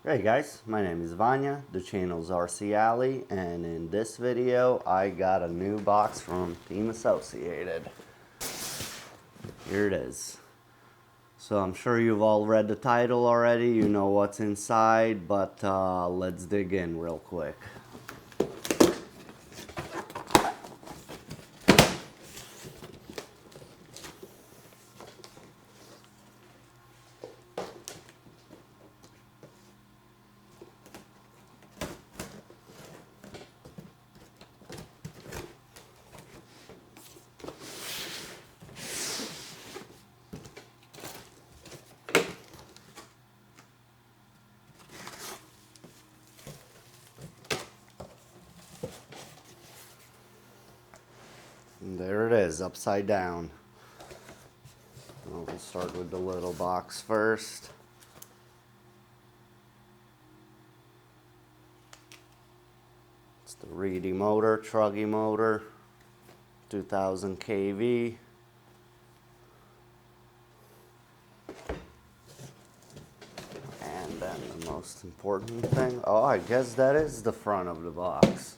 Hey guys, my name is Vanya, the channel's RC Alley, and in this video I got a new box from Team Associated. Here it is. So I'm sure you've all read the title already, you know what's inside, but let's dig in real quick. And there it is, upside down. We'll start with the little box first. It's the Reedy motor, truggy motor, 2000 kV. And then the most important thing, oh, I guess that is the front of the box.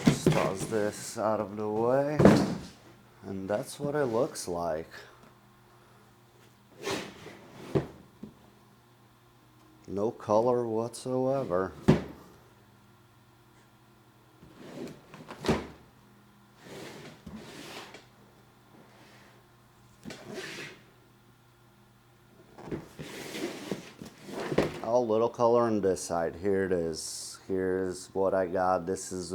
Just toss this out of the way, and that's what it looks like. No color whatsoever. Oh, little color on this side. Here it is. Here's what I got. This is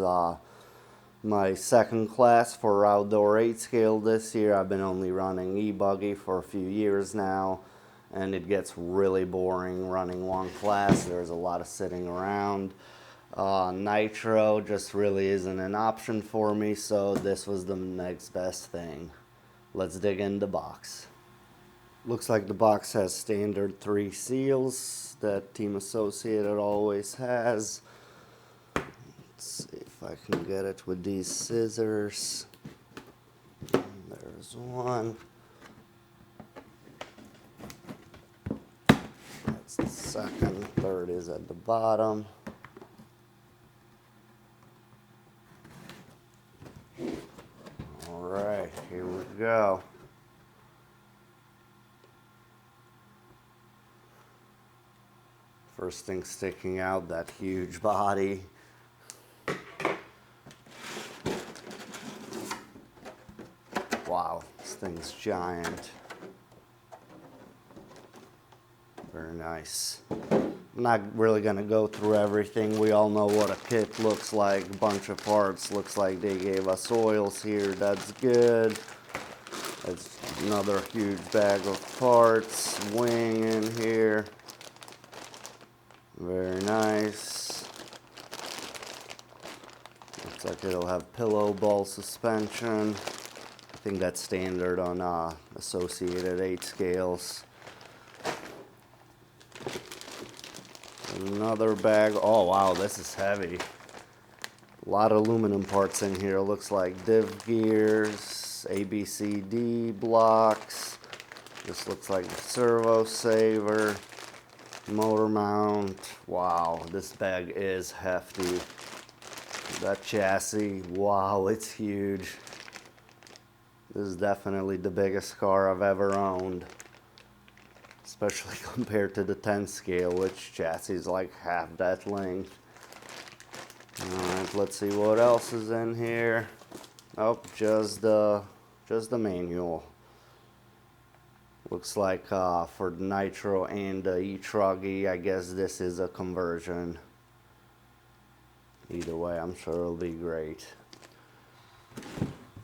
my second class for outdoor 8 scale this year. I've been only running e-buggy for a few years now, and it gets really boring running one class. There's a lot of sitting around. Nitro just really isn't an option for me, so this was the next best thing. Let's dig in the box. Looks like the box has standard 3 seals that Team Associated always has. Let's see if I can get it with these scissors. There's one. That's the second. Third is at the bottom. Alright, here we go. First thing sticking out, that huge body. Wow, this thing's giant. Very nice. I'm not really going to go through everything. We all know what a kit looks like. A bunch of parts. Looks like they gave us oils here. That's good. That's another huge bag of parts. Wing in here. Very nice. Looks like it'll have pillow ball suspension. I think that's standard on Associated 8 scales. Another bag. Oh wow, this is heavy. A lot of aluminum parts in here. Looks like div gears, ABCD blocks. This looks like the servo saver. Motor mount. Wow, this bag is hefty. That chassis, wow, it's huge. This is definitely the biggest car I've ever owned, especially compared to the 10 scale, which chassis is like half that length. Alright, let's see what else is in here. Oh, just the manual. Looks like for the Nitro and the e-truggy, I guess this is a conversion. Either way, I'm sure it'll be great.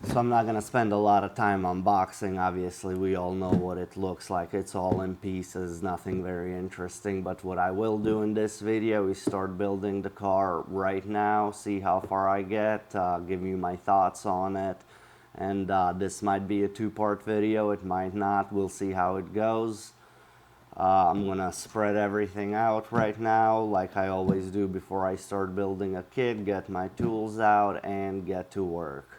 So I'm not going to spend a lot of time unboxing. Obviously, we all know what it looks like. It's all in pieces, nothing very interesting. But what I will do in this video is start building the car right now, see how far I get, give you my thoughts on it. And this might be a 2-part video, it might not, we'll see how it goes. I'm gonna spread everything out right now like I always do before I start building a kit, get my tools out and get to work.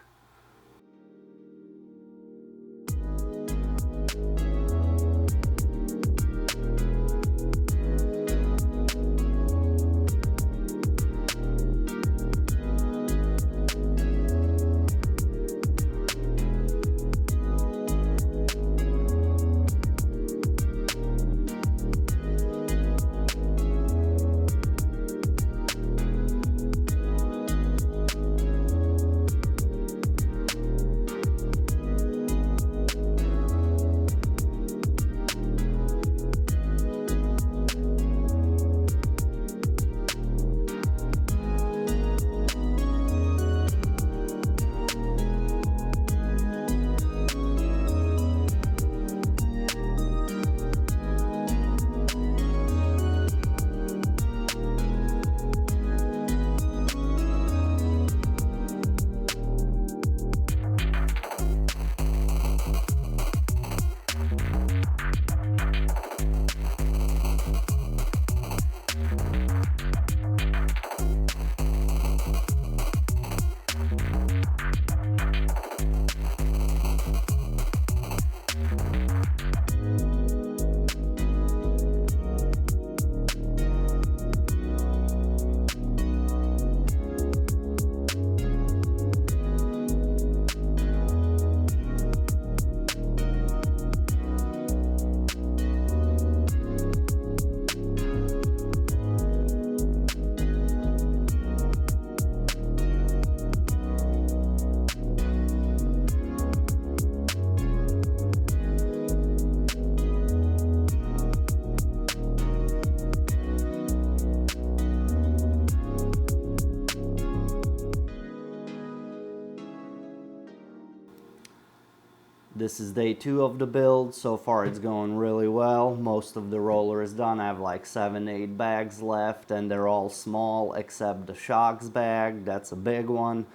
This is day 2 of the build. So far it's going really well. Most of the roller is done. I have like 7-8 bags left, and they're all small except the shocks bag. That's a big one,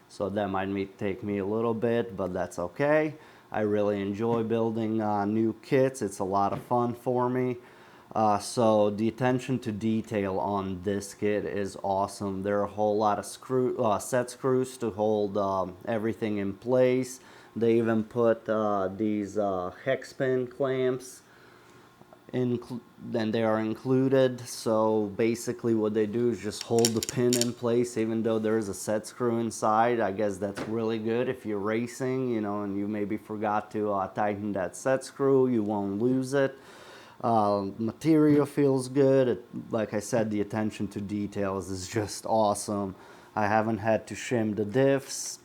so that might take me a little bit, but that's okay. I really enjoy building new kits. It's a lot of fun for me. So the attention to detail on this kit is awesome. There are a whole lot of set screws to hold everything in place. They even put these hex pin clamps then they are included. So basically what they do is just hold the pin in place even though there is a set screw inside. I guess that's really good if you're racing, you know, and you maybe forgot to tighten that set screw. You won't lose it. Material feels good. Like I said, the attention to details is just awesome. I haven't had to shim the diffs.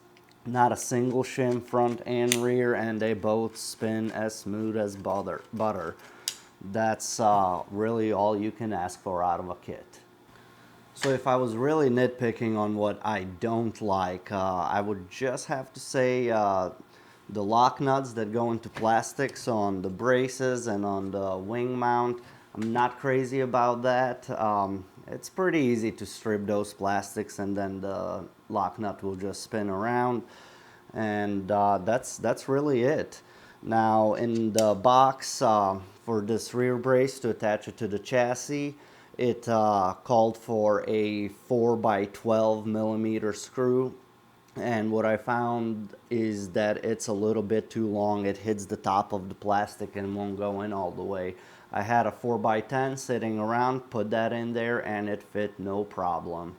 Not a single shim, front and rear, and they both spin as smooth as butter. That's really all you can ask for out of a kit. So if I was really nitpicking on what I don't like, I would just have to say the lock nuts that go into plastics on the braces and on the wing mount. I'm not crazy about that. It's pretty easy to strip those plastics and then the lock nut will just spin around, and that's really it. Now in the box for this rear brace to attach it to the chassis, it called for a 4x12 millimeter screw, and what I found is that it's a little bit too long. It hits the top of the plastic and won't go in all the way. I had a 4x10 sitting around, put that in there, and it fit no problem.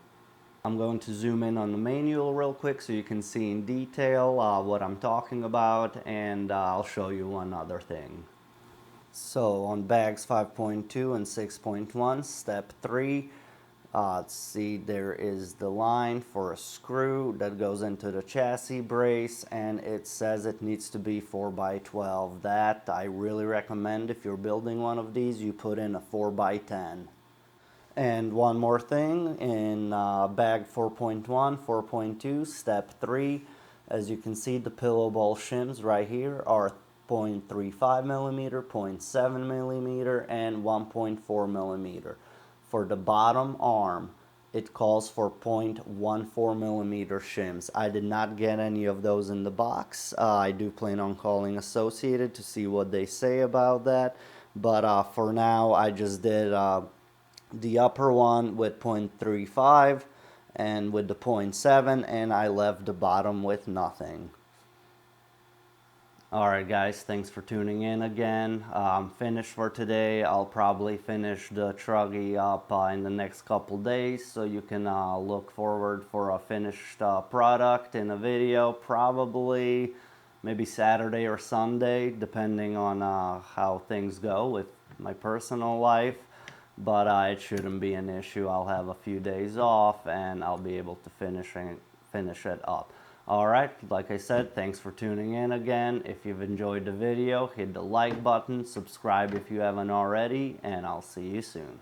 I'm going to zoom in on the manual real quick so you can see in detail what I'm talking about, and I'll show you one other thing. So on bags 5.2 and 6.1, step 3, see there is the line for a screw that goes into the chassis brace, and it says it needs to be 4x12. That I really recommend. If you're building one of these, you put in a 4x10. And one more thing, in bag 4.1, 4.2, step 3, as you can see, the pillow ball shims right here are 0.35 millimeter, 0.7 millimeter, and 1.4 millimeter. For the bottom arm, it calls for 0.14 millimeter shims. I did not get any of those in the box. I do plan on calling Associated to see what they say about that, but for now I just did the upper one with 0.35 and with the 0.7, and I left the bottom with nothing. Alright guys, thanks for tuning in again. I'm finished for today. I'll probably finish the truggy up in the next couple days, so you can look forward for a finished product in a video, probably maybe Saturday or Sunday, depending on how things go with my personal life. But it shouldn't be an issue. I'll have a few days off and I'll be able to finish it up. Alright, like I said, thanks for tuning in again. If you've enjoyed the video, hit the like button, subscribe if you haven't already, and I'll see you soon.